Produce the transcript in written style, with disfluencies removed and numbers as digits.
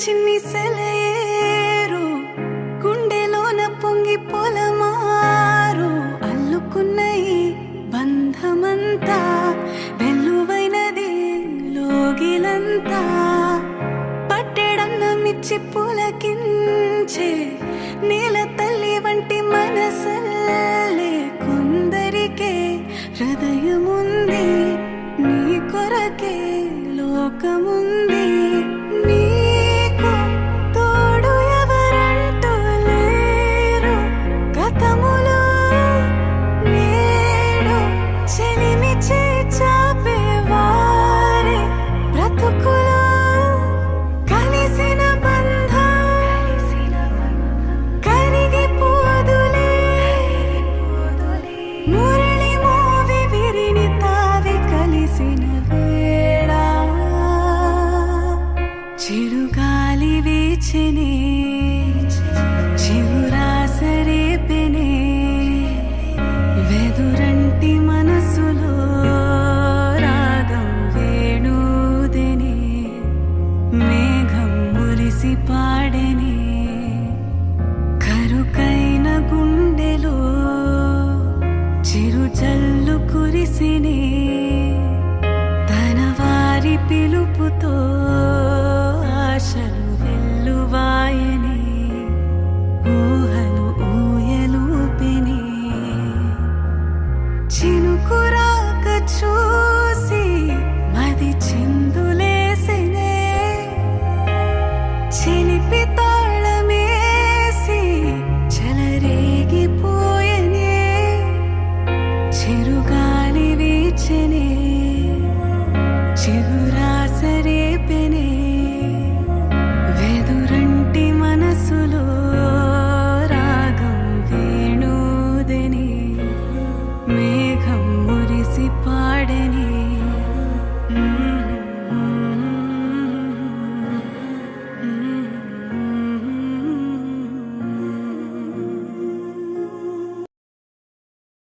చిన్ని సెలయేరు గుండెలోన పొంగి పొలమారు అల్లుకున్న ఈ బంధమంతా వెల్లువైనది లోగిలంతా పట్టెడన్నమిచ్చి పులకించే నేల తల్లి వంటి మనసల్లే కొందరికే హృదయముంది నీ కొరకే లోకముంది నీకు తోడు ఎవరంటూ లేరు గతములో నేడు చెలిమి చాపేవారే బ్రతుకులో కలిసిన బంధం కరిగిపోదులే మురళి మోవి విరిని తావి కలిసిన వేళ చిరుగాలి వీచెనే చివురాసరేపెనే వెదురంటి మనసులో రాగం వేణుదెనే మేఘం మురిసి పాడెనే కరుకైన గుండెలో చిరుజల్లు కురిసినే తన వారి పిలుపుతో ఆశలు వెల్లువాయనే ఊహలు ఊయలూపెనే చినుకురాక చూసి మది చిందులేసినే చిలిపి తాళమేసి చెలరేగిపోయనే చిరుగాలి వీచెనే